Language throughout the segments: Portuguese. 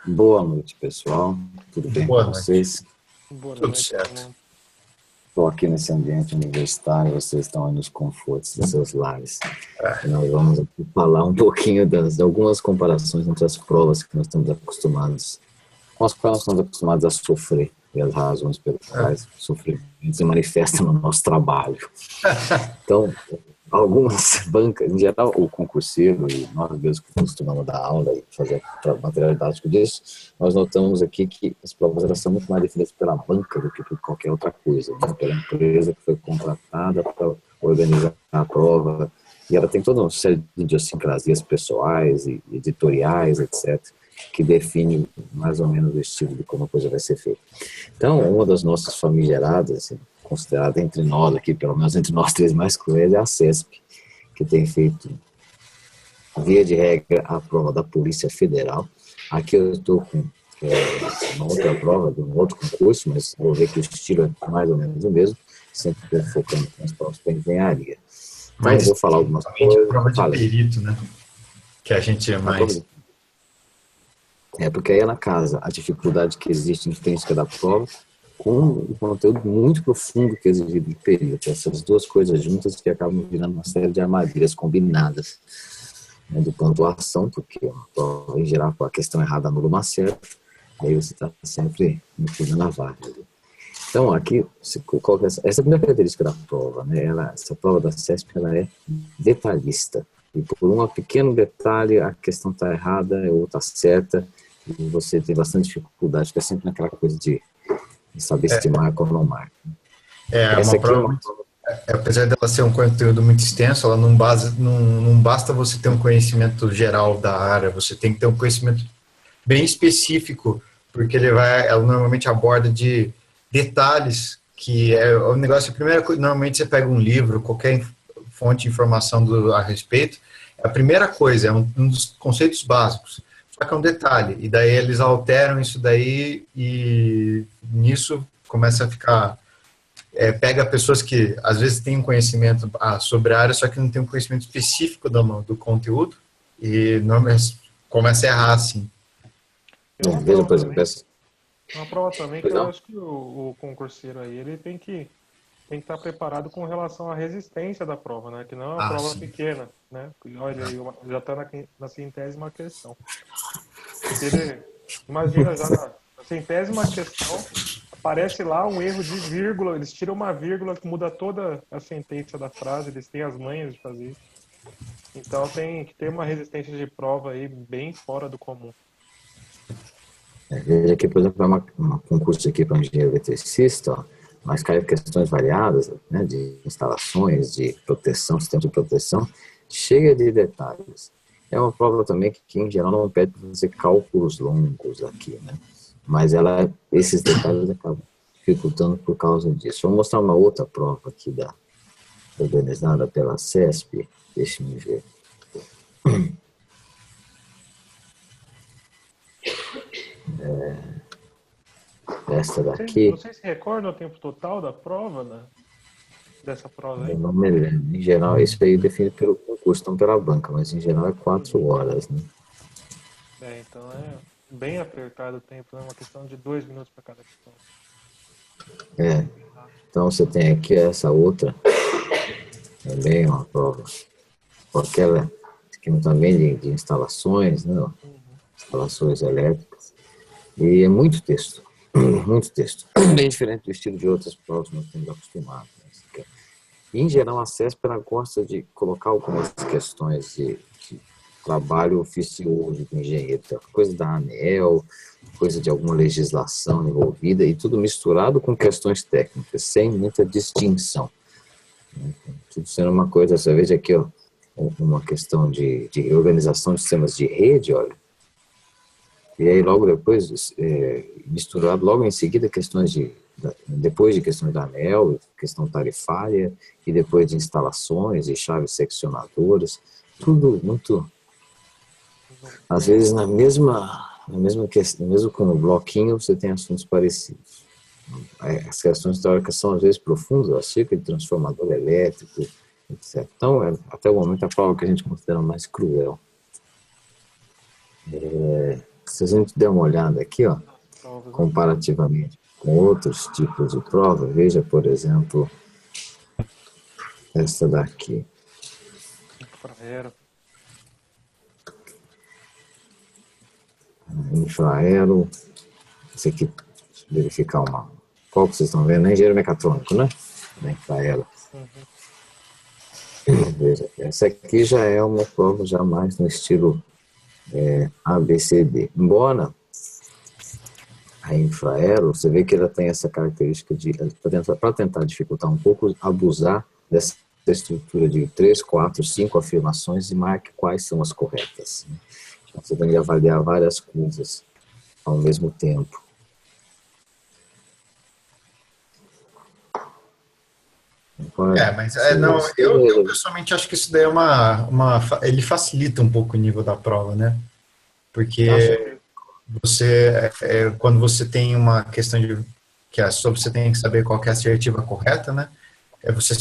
Boa noite, pessoal. Tudo bem Boa com noite. vocês? Boa Tudo noite, certo. Bruno. Estou aqui nesse ambiente universitário, vocês estão aí nos confortos dos seus lares. E É, nós vamos aqui falar um pouquinho de algumas comparações entre as provas que nós estamos acostumados, com as quais nós estamos acostumados a sofrer, e as razões pelas quais o sofrimento se manifesta no nosso trabalho. Então, algumas bancas, em geral, o concurseiro e nós mesmos que costumamos dar aula e fazer material didático disso, nós notamos aqui que as provas elas são muito mais definidas pela banca do que por qualquer outra coisa, né? Pela empresa que foi contratada para organizar a prova, e ela tem toda uma série de idiosincrasias pessoais e editoriais, etc., que define mais ou menos o estilo de como a coisa vai ser feita. Então, uma das nossas famigeradas, considerada entre nós aqui, pelo menos entre nós três mais cruéis, é a CESP, que tem feito, via de regra, a prova da Polícia Federal. Aqui eu estou com uma outra prova de um outro concurso, mas vou ver que o estilo é mais ou menos o mesmo, sempre focando nas provas para engenharia. Então, eu mais vou falar algumas especificamente a coisas. prova de Falei, perito, né? Que a gente é a prova mais. porque aí é na casa a dificuldade que existe intrínseca da prova com o conteúdo muito profundo que é exigido de perito. Essas duas coisas juntas que acabam virando uma série de armadilhas combinadas, né, de pontuação, porque em geral com a questão errada anula uma certa, aí você está sempre incluindo na vaga. Então, aqui, essa é a primeira característica da prova, né? Essa prova da CESP ela é detalhista. E por um pequeno detalhe, a questão está errada ou está certa, e você tem bastante dificuldade, fica sempre naquela coisa de saber se marca ou não marca. É Essa uma aqui é prova uma muito. prova. Apesar dela ser um conteúdo muito extenso, ela não basta você ter um conhecimento geral da área, você tem que ter um conhecimento bem específico, porque ela normalmente aborda de detalhes, que é o negócio, a primeira coisa, normalmente você pega um livro, qualquer fonte de informação a respeito, a primeira coisa, é um dos conceitos básicos, só que é um detalhe, e daí eles alteram isso daí, e nisso começa a ficar, pega pessoas que às vezes têm um conhecimento sobre a área, só que não tem um conhecimento específico do conteúdo, e normalmente começa a errar assim. Tem uma Veja, prova por exemplo, também, essa, uma prova também que pois eu não? acho que o concurseiro aí, ele tem que estar preparado com relação à resistência da prova, né? Que não é uma Ah, prova sim. pequena, né? Olha aí, já está na centésima questão. Se ele, imagina já na centésima questão, aparece lá um erro de vírgula, eles tiram uma vírgula que muda toda a sentença da frase, eles têm as manhas de fazer isso. Então tem que ter uma resistência de prova aí bem fora do comum. Veja aqui, por exemplo, é um concurso aqui para um engenheiro eletricista, ó, mas cai questões variadas, né, de instalações, de proteção, sistema de proteção, cheia de detalhes. É uma prova também que em geral, não pede para fazer cálculos longos aqui, né? Mas esses detalhes acabam dificultando por causa disso. Vou mostrar uma outra prova aqui organizada pela CESP. Deixe-me ver. Essa daqui, Vocês se recordam o tempo total da prova, dessa prova eu aí? não me lembro. Em geral, isso aí é definido pelo concurso, não pela banca, mas em geral é 4 horas, né? Então é bem apertado o tempo, é uma questão de 2 minutos para cada questão. É. Então você tem aqui essa outra, também uma prova, com aquela esquema também de instalações, né? Uhum. Instalações elétricas. E é muito texto, muito texto. Bem diferente do estilo de outras provas que nós estamos acostumados. Né? Em geral, a CESP ela gosta de colocar algumas questões de trabalho oficioso do engenheiro, coisa da ANEEL, coisa de alguma legislação envolvida, e tudo misturado com questões técnicas, sem muita distinção. Tudo sendo uma coisa, você veja aqui, ó, uma questão de organização de sistemas de rede, olha, e aí logo depois, misturado logo em seguida questões depois de questões da ANEEL, questão tarifária, e depois de instalações e chaves seccionadoras, tudo muito, às vezes na mesma questão, mesmo com o bloquinho, você tem assuntos parecidos. As questões teóricas são às vezes profundas, acerca de transformador elétrico, etc. Então, até o momento, a prova que a gente considera mais cruel. se a gente der uma olhada aqui, ó, Provas, né? comparativamente com outros tipos de prova, veja, por exemplo, essa daqui. Infraero. Infraero, esse aqui, verificar uma. Qual que vocês estão vendo? É engenheiro mecatrônico, né? Infraero. Uhum. Veja, essa aqui já é uma prova já mais no estilo ABCD. Embora a Infraero, você vê que ela tem essa característica de, para tentar dificultar um pouco, abusar dessa estrutura de 3, 4, 5 afirmações e marque quais são as corretas. Então, você tem que avaliar várias coisas ao mesmo tempo. Mas não, eu pessoalmente acho que isso daí é ele facilita um pouco o nível da prova, né? Porque quando você tem uma questão que é sobre você tem que saber qual que é a assertiva correta, né? Você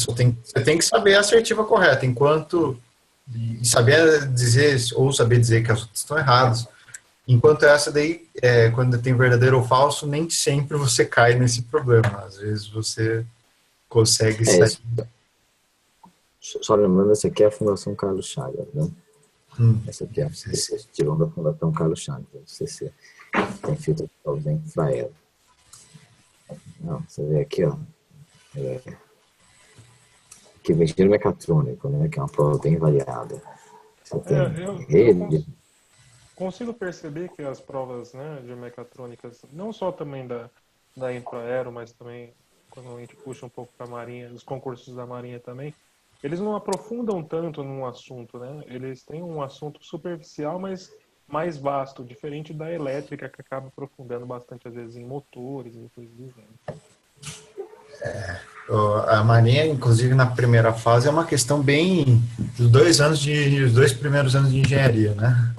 tem que saber a assertiva correta, e saber dizer que as outras estão erradas. Enquanto essa daí, quando tem verdadeiro ou falso, nem sempre você cai nesse problema. Às vezes você consegue sair. Só lembrando, essa aqui é a Fundação Carlos Chagas, né? Essa aqui é a tirou da Fundação Carlos Chagas, CC. Tem filtro de infraero. Não, você vê aqui, ó. Aqui vem engenheiro mecatrônico, né? Que é uma prova bem variada. Você tem consigo perceber que as provas, né, de mecatrônicas, não só também da Infraero, mas também quando a gente puxa um pouco para a Marinha, os concursos da Marinha também, eles não aprofundam tanto num assunto, né? Eles têm um assunto superficial, mas mais vasto, diferente da elétrica, que acaba aprofundando bastante, às vezes, em motores e coisas do gênero. A Marinha, inclusive, na primeira fase, é uma questão bem dos 2 primeiros anos de engenharia, né?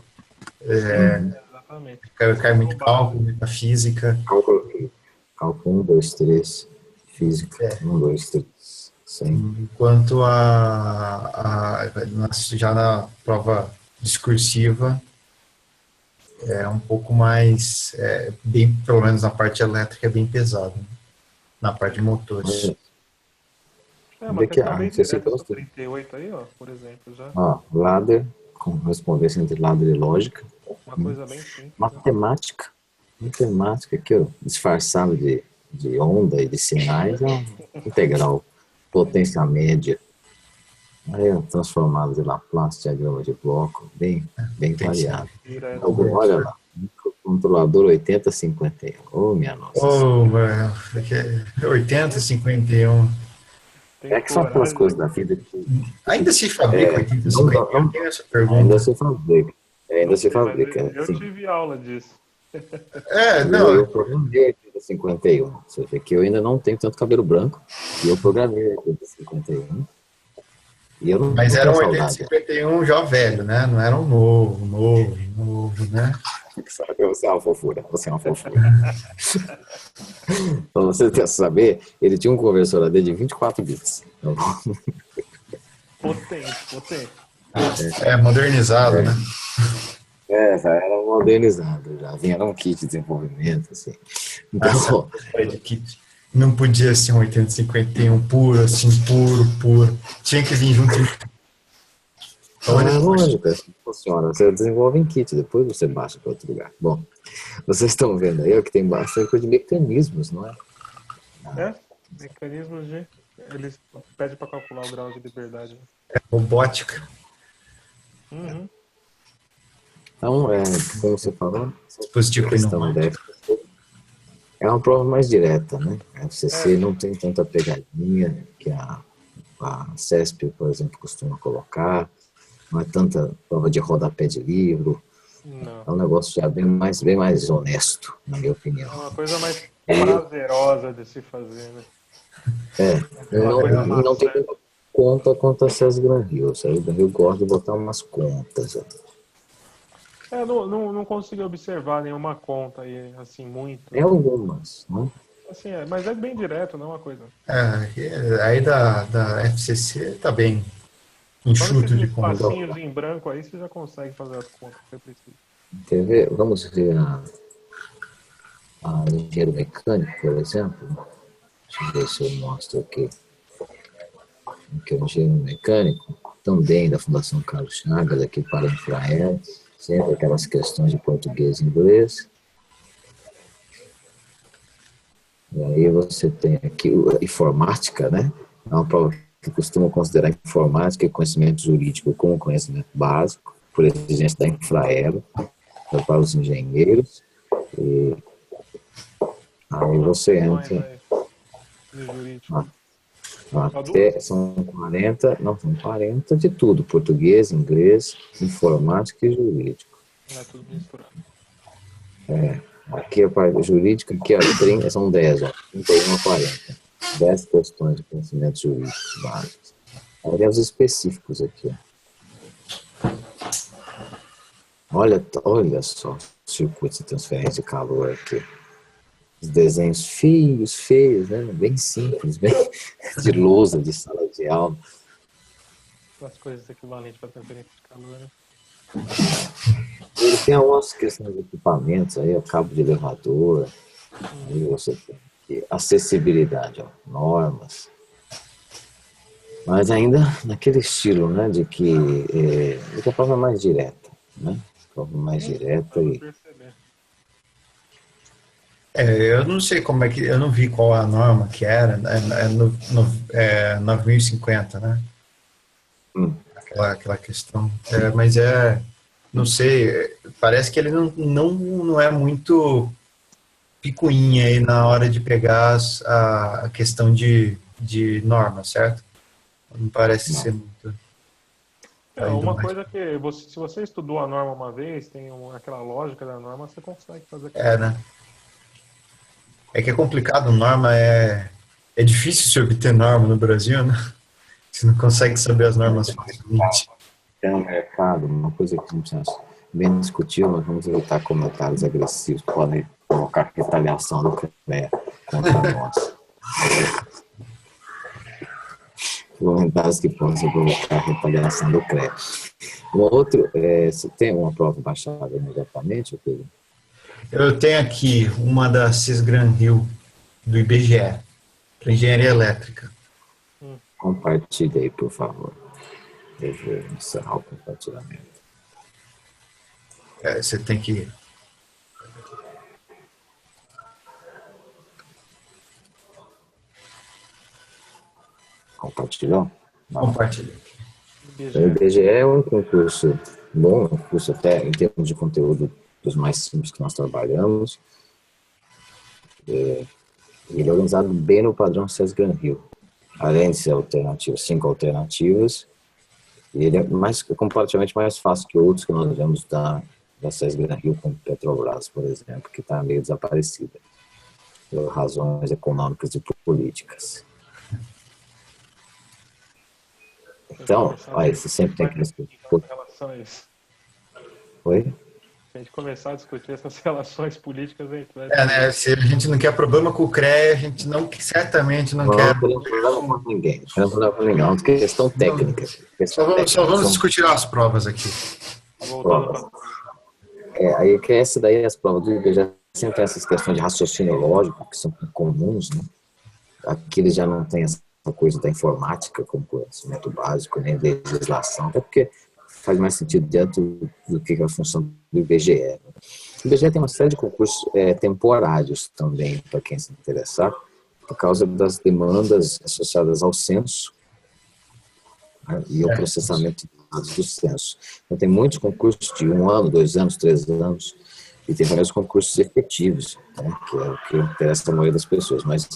Exatamente. Cai muito cálculo, muita física. Cálculo 1, 2, 3, física 1, 2, 3. Sim. Enquanto já na prova discursiva é um pouco mais, pelo menos na parte elétrica, é bem pesado, né? Na parte de motores. Mas tá bem direto essa 38 aí, ó, por exemplo, já. Ladder, correspondência entre ladder e lógica. Uma coisa bem simples. Matemática aqui, ó, disfarçado de onda e de sinais, integral. Potência média, transformado de Laplace, diagrama de bloco, bem variado. Olha lá, controlador 8051. Oh, minha nossa. Oh, 8051. Que são aquelas coisas da vida que... Ainda se fabrica 8051? Eu tenho essa pergunta. Ainda se fabrica. Eu tive aula disso. Eu programei 8051. Você vê que eu ainda não tenho tanto cabelo branco. E eu programei 8051. Mas era um 8051 já velho, né? Não era um novo, né? Você é uma fofura. Pra você saber, ele tinha um conversor AD de 24 bits. Potente. Modernizado, né? Já era modernizado, já vinha um kit de desenvolvimento, assim. Então, não podia ser um 8051 puro, assim, puro. Tinha que vir junto. Lógico, assim funciona. Você desenvolve em kit, depois você baixa para outro lugar. Bom, vocês estão vendo aí que tem bastante coisa de mecanismos, não é? Mecanismos de... Eles pedem para calcular o grau de liberdade. Robótica. Uhum. Então, como você falou, dispositivo é uma prova mais direta, né? A FCC não tem tanta pegadinha que a CESP, por exemplo, costuma colocar. Não é tanta prova de rodapé de livro. Não. É um negócio já bem mais honesto, na minha opinião. É uma coisa mais prazerosa de se fazer, né? Não tem tanta conta quanto a César Gran Rio. O César Gran Rio gosta de botar umas contas. Não consigo observar nenhuma conta aí, assim, muito. É algumas, né? Assim, mas é bem direto, não é uma coisa. Aí da FCC tá bem enxuto de conta. Passinhos em branco aí, você já consegue fazer as contas que você precisa. Quer ver? Vamos ver a engenheiro mecânico, por exemplo. Deixa eu ver se eu mostro aqui. Aqui é o engenheiro mecânico, também da Fundação Carlos Chagas, aqui para a Infraero, sempre aquelas questões de português e inglês. E aí você tem aqui a informática, né? É uma prova que costuma considerar informática e conhecimento jurídico como conhecimento básico, por exigência da Infraero, para os engenheiros. E aí você entra. Até são 40, não, são 40 de tudo, português, inglês, informática e jurídico. É tudo misturado. Aqui a parte jurídica, aqui ó, 30, são 10, ó, 31 a 40. 10 questões de conhecimentos jurídicos básicos. Aí tem os específicos aqui. Olha só, circuitos de transferência de calor aqui. Os desenhos feios, né? Bem simples, bem de lousa de sala de aula. As coisas equivalentes para transferência de calor, né? Ele tem algumas questões de equipamentos, aí, o cabo de elevador, aí você tem aqui, acessibilidade, ó, normas. Mas ainda naquele estilo, né, de que a prova é mais direta, né? A prova mais direta e... Eu não sei como é que... Eu não vi qual a norma que era. É 9050, né? Aquela questão. Mas não sei, parece que ele não é muito picuinha aí na hora de pegar a questão de norma, certo? Não parece ser muito... Uma coisa que, se você estudou a norma uma vez, tem aquela lógica da norma, você consegue fazer. Né? É que é complicado, norma é difícil se obter norma no Brasil, né? Você não consegue saber as normas facilmente. É um mercado, uma coisa que não precisa bem discutir, mas vamos evitar comentários agressivos, podem provocar retaliação do CREA contra nós. Comentários que possam provocar retaliação do CREA. Um outro, você tem uma prova baixada imediatamente, Pedro? Eu tenho aqui uma da Cisgran Rio, do IBGE, para engenharia elétrica. Compartilhe aí, por favor. Eu vou encerrar o compartilhamento. Você tem que... Compartilhou? Compartilhei. O IBGE é um concurso bom, um concurso até em termos de conteúdo dos mais simples que nós trabalhamos. Ele é organizado bem no padrão Cisgran Rio. Além de ser alternativo, 5 alternativas, ele é comparativamente mais fácil que outros que nós vemos da Cisgran Rio, como Petrobras, por exemplo, que está meio desaparecida, por razões econômicas e políticas. Então, olha, você sempre tem que discutir. Oi? Se a gente começar a discutir essas relações políticas, a gente vai... né? Se a gente não quer problema com o CREA, a gente certamente não quer... Não tem problema com ninguém. Não tem problema com ninguém. É uma questão técnica. Só vamos discutir as provas aqui. Provas. Aí que essa daí, as provas do IBGE sempre tem essas questões de raciocínio lógico, que são comuns, né? Aqui eles já não tem essa coisa da informática como conhecimento básico, nem da legislação, até porque faz mais sentido dentro do que é a função do IBGE. O IBGE tem uma série de concursos temporários também, para quem se interessar, por causa das demandas associadas ao censo, né, e ao processamento de dados do censo. Então, tem muitos concursos de 1 ano, 2 anos, 3 anos, e tem vários concursos efetivos, né, que é o que interessa a maioria das pessoas, mas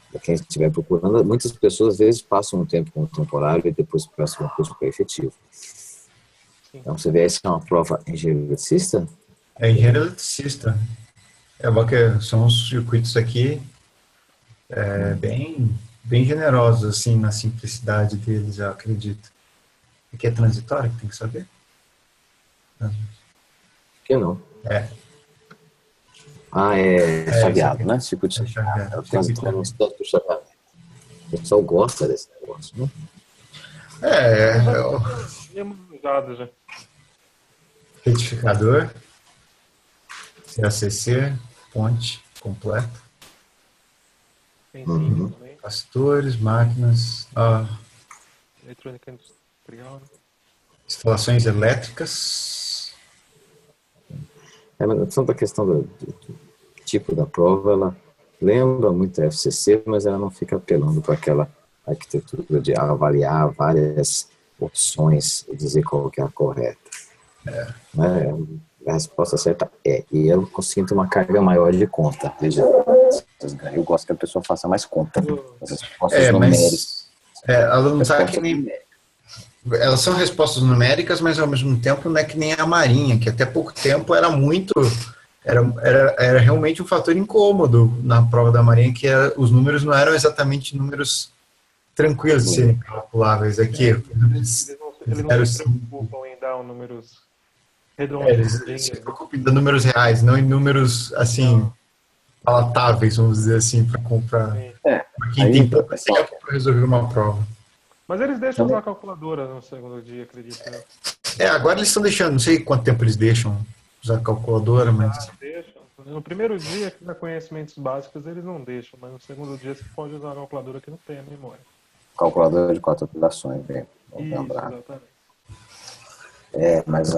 para quem estiver procurando, muitas pessoas às vezes passam um tempo como temporário e depois passam um curso efetivo. Então, você vê, essa é uma prova engenheiro eletricista? É engenheiro eletricista. São os circuitos aqui bem generosos, assim, na simplicidade deles, eu acredito. Aqui é transitório, que tem que saber? Que não. Chaveado, né? Circuito chaveado. O pessoal gosta desse negócio, né? Já. Retificador. CACC, ponte completa. Tem sim também. Pastores, máquinas, Eletrônica industrial, né? instalações elétricas. Mas tanto a questão do tipo da prova, ela lembra muito a FCC, mas ela não fica apelando para aquela arquitetura de avaliar várias opções e dizer qual que é a correta. Né? A resposta certa é. E eu sinto uma carga maior de conta. Veja, eu gosto que a pessoa faça mais conta. As respostas numéricas. Ela não tá que nem... Elas são respostas numéricas, mas ao mesmo tempo não é que nem a Marinha, que até pouco tempo era muito... Era realmente um fator incômodo na prova da Marinha, que os números não eram exatamente números tranquilos de serem calculáveis aqui. Eles não se preocupam em dar números redondos. Eles se preocupam em dar números reais, não em números, assim, palatáveis, vamos dizer assim, para comprar. Para quem tem pouco tempo para resolver uma prova. Mas eles deixam usar a calculadora no segundo dia, acredito. Agora eles estão deixando, não sei quanto tempo eles deixam usar a calculadora, mas... Deixam. No primeiro dia, que dá conhecimentos básicos, eles não deixam, mas no segundo dia você pode usar a calculadora que não tem a memória. Calculadora de 4 operações, bem, vamos Isso, lembrar. exatamente. Mas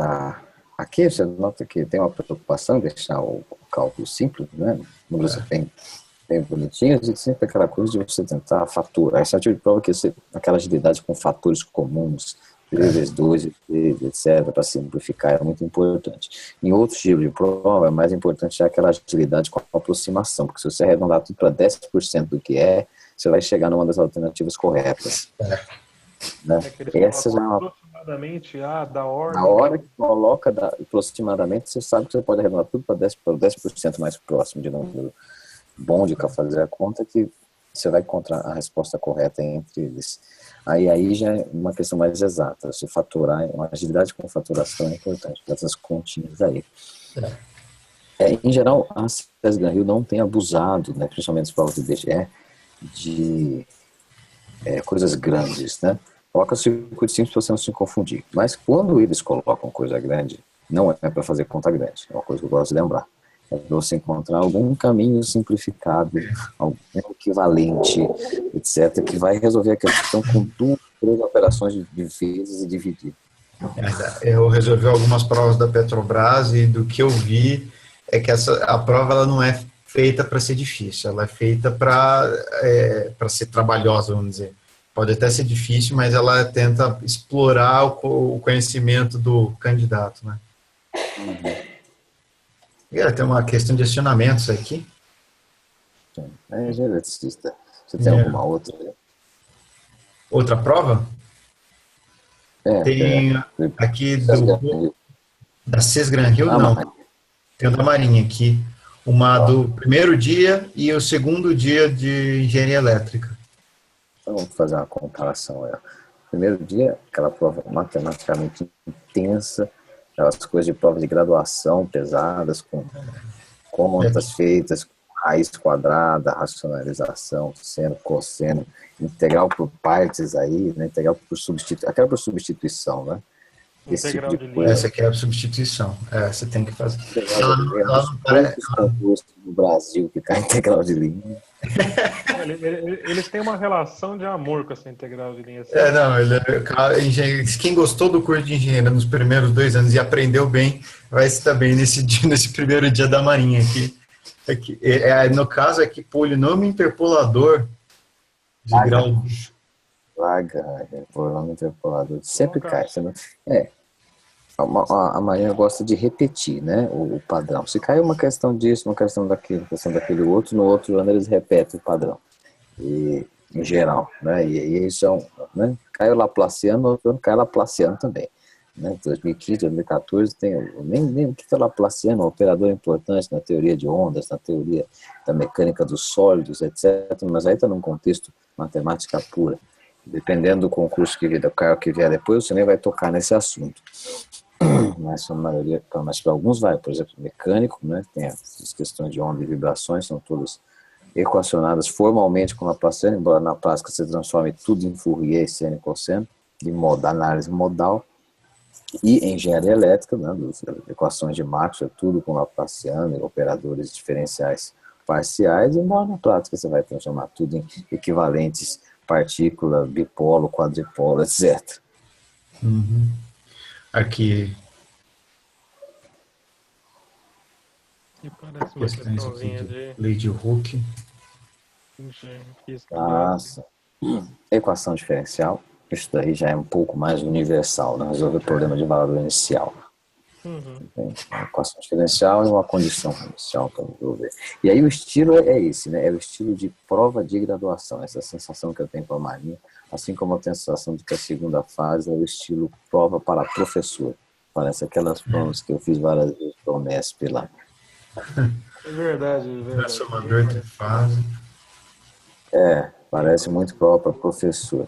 aqui você nota que tem uma preocupação em deixar o cálculo simples, né? Números bem bonitinhos, e sempre aquela coisa de você tentar faturar. Esse é o tipo de prova que aquela agilidade com fatores comuns, 3 vezes 2, etc., para simplificar, é muito importante. Em outros tipos de prova, é mais importante aquela agilidade com a aproximação, porque se você arredondar tudo para 10% do que você vai chegar numa das alternativas corretas. Né? Essa já é uma... aproximadamente da ordem. Na hora que coloca aproximadamente, você sabe que você pode arredondar tudo para 10% mais próximo de número bom de fazer a conta, que você vai encontrar a resposta correta entre eles. Aí já é uma questão mais exata. Se faturar, uma agilidade com faturação é importante, essas continhas aí. Em geral, a CES Gran Rio não tem abusado, né, principalmente as provas do IBGE, de coisas grandes, né? Coloca circuito simples para você não se confundir. Mas quando eles colocam coisa grande, não é para fazer conta grande. É uma coisa que eu gosto de lembrar. É para você encontrar algum caminho simplificado, algum equivalente, etc., que vai resolver a questão com 2, 3 operações de vezes e dividir. Eu resolvi algumas provas da Petrobras e do que eu vi é que a prova ela não é feita para ser difícil, ela é feita para ser trabalhosa, vamos dizer. Pode até ser difícil, mas ela tenta explorar o conhecimento do candidato, né? Tem uma questão de acionamentos aqui. Eletricista. Você tem alguma outra? Outra prova? Tem aqui da CES Gran Rio, não. Tem o da Marinha aqui. Uma do primeiro dia e o segundo dia de engenharia elétrica. Então, vamos fazer uma comparação. Primeiro dia, aquela prova matematicamente intensa, aquelas coisas de prova de graduação pesadas, com contas feitas, raiz quadrada, racionalização, seno, cosseno, integral por partes aí, né? Integral por substituição, aquela por substituição, né? Esse tipo de coisa. Essa aqui é a substituição. Você tem que fazer. Concursos no Brasil que cai integral de linha. Eles têm uma relação de amor com essa integral de linha. Quem gostou do curso de engenharia nos primeiros 2 anos e aprendeu bem, vai estar bem nesse primeiro dia da Marinha aqui. No caso aqui, polinômio interpolador de grau. Polinômio interpolador sempre cai. A Marinha gosta de repetir, né, o padrão. Se cai uma questão disso, uma questão daquilo, uma questão daquele outro, no outro ano eles repetem o padrão. Em geral, né, e isso né, cai o Laplaciano, no outro ano cai o Laplaciano também. Né, 2015, 2014, nem o que é Laplaciano, um operador importante na teoria de ondas, na teoria da mecânica dos sólidos, etc., mas aí está num contexto matemática pura. Dependendo do concurso que vier depois, você nem vai tocar nesse assunto. Mas para alguns vai, por exemplo, mecânico, né, tem as questões de onda e vibrações, são todas equacionadas formalmente com Laplaciano, embora na prática se transforme tudo em Fourier, seno e cosseno, de análise modal. E engenharia elétrica, né, equações de Maxwell, tudo com Laplaciano e operadores diferenciais parciais, embora na prática você vai transformar tudo em equivalentes, partícula, bipolo, quadripolo, etc. Uhum. Aqui, E parece uma questões aqui questãozinha de de lei de Hooke. engenharia física básica. Nossa. Equação diferencial, isso daí já é um pouco mais universal, né? Resolver o problema de valor inicial. Uhum. Tem uma equação diferencial e uma condição inicial para resolver. E aí o estilo é esse, né? É o estilo de prova de graduação, essa sensação que eu tenho com a Marinha, assim como eu tenho a sensação de que a segunda fase é o estilo prova para professor. Parece aquelas provas que eu fiz várias vezes para o Unesp lá. É verdade, é verdade. Bem Transformador parecido. trifase. Parece muito prova para professor.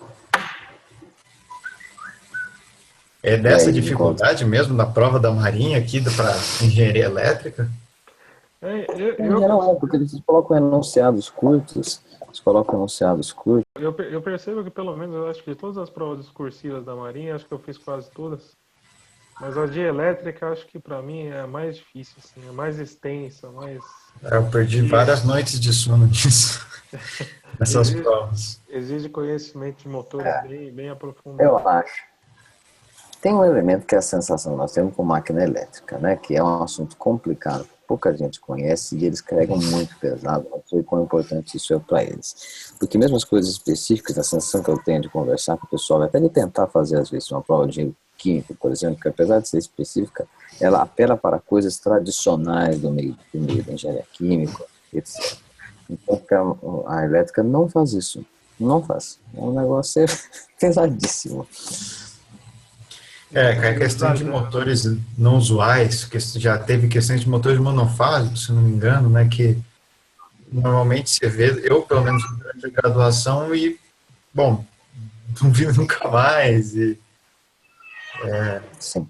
É E dessa aí, me conta. dificuldade mesmo da prova da Marinha aqui para engenharia elétrica? É, Em geral é, porque eles colocam enunciados curtos, eu percebo que pelo menos eu acho que de todas as provas discursivas da Marinha, acho que eu fiz quase todas. Mas a de elétrica, acho que pra mim é a mais difícil, assim, é mais extensa, mais Eu perdi várias noites de sono nisso, nessas exige, provas. exige conhecimento de motores bem eu aprofundado. acho. Tem um elemento que é a sensação que nós temos com máquina elétrica, né? Que é um assunto complicado, pouca gente conhece e eles carregam muito pesado, não sei quão importante isso é para eles. Porque mesmo as coisas específicas, a sensação que eu tenho de conversar com o pessoal, até de tentar fazer às vezes uma prova de química, por exemplo, que apesar de ser específica, ela apela para coisas tradicionais do meio da engenharia química, etc. Então a elétrica não faz isso, não faz. É um negócio pesadíssimo. É, que a questão de motores não usuais, que já teve questões de motores monofásicos, se não me engano, né, que normalmente você vê, eu pelo menos durante a graduação e, bom, não vi nunca mais, e Sim.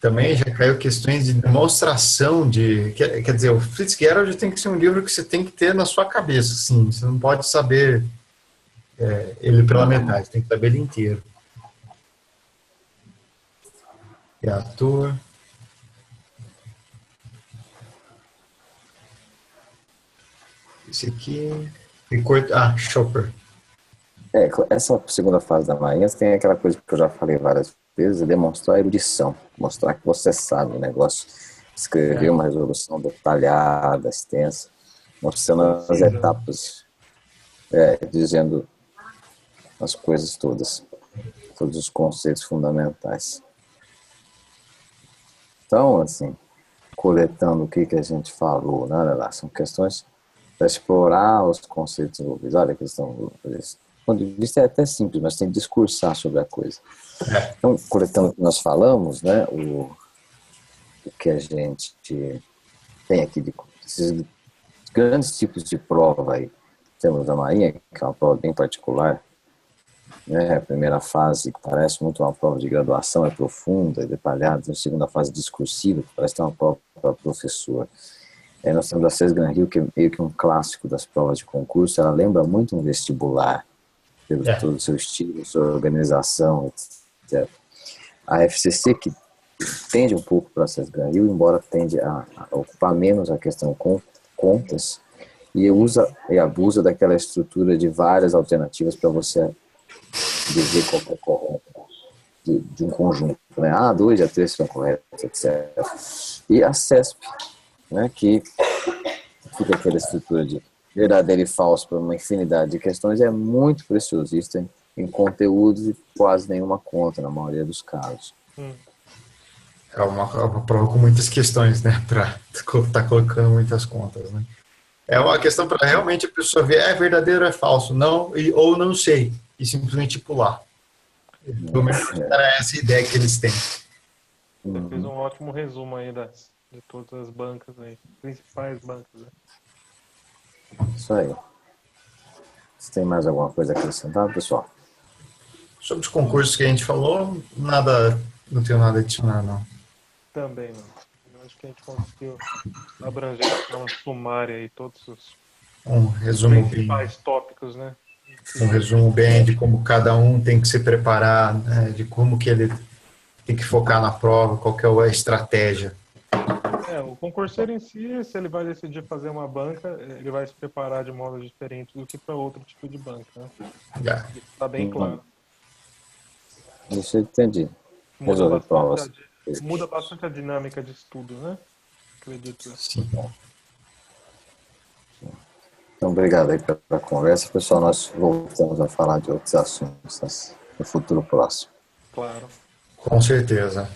também já caiu questões de demonstração de, quer dizer, o Fitzgerald tem que ser um livro que você tem que ter na sua cabeça, assim, você não pode saber ele pela metade, tem que saber ele inteiro. Reator. Esse aqui. Chopper. Essa segunda fase da Marinha tem aquela coisa que eu já falei várias vezes, é demonstrar a erudição, mostrar que você sabe o negócio, escrever uma resolução detalhada, extensa, mostrando as etapas, dizendo as coisas todas, todos os conceitos fundamentais. Então, assim, coletando o que a gente falou, né, são questões para explorar os conceitos envolvidos. Olha a questão, do ponto de vista é até simples, mas tem que discursar sobre a coisa. Então, coletando o que nós falamos, né, o que a gente tem aqui de esses grandes tipos de prova aí. Temos a Marinha, que é uma prova bem particular, né? A primeira fase parece muito uma prova de graduação, é profunda, é detalhada. A segunda fase discursiva, que parece ter uma prova para professor. Nós temos a Cesgran Hill, que é meio que um clássico das provas de concurso. Ela lembra muito um vestibular, pelo todo o seu estilo, sua organização, etc. A FCC, que tende um pouco para a Cesgran Hill, embora tende a ocupar menos a questão com contas, e usa e abusa daquela estrutura de várias alternativas para você dizer qual é correto de um conjunto, né? A2 e A3 são corretos, etc. E a CESP, né, que fica aquela estrutura de verdadeiro e falso para uma infinidade de questões, é muito preciosista em conteúdos e quase nenhuma conta, na maioria dos casos. É uma prova com muitas questões, né, para estar colocando muitas contas, né. É uma questão para realmente a pessoa ver é verdadeiro ou é falso, não, ou não sei, e simplesmente pular. Pelo menos era essa ideia que eles têm. Você fez um ótimo resumo aí de todas as bancas aí, principais bancas. Né? Isso aí. Você tem mais alguma coisa a acrescentar, pessoal? Sobre os concursos que a gente falou, não tenho nada a adicionar, não. Também, mano. Eu acho que a gente conseguiu abranger um sumário aí, todos os Um resumo principais tópicos, né? bem de como cada um tem que se preparar, né, de como que ele tem que focar na prova, qual que é a estratégia. O concurseiro em si, se ele vai decidir fazer uma banca, ele vai se preparar de modo diferente do que para outro tipo de banca, né? Já. Está bem claro. Isso eu entendi. Muda bastante a dinâmica de estudo, né? Acredito. Sim. Então, obrigado aí pela conversa. Pessoal, nós voltamos a falar de outros assuntos no futuro próximo. Claro. Com certeza.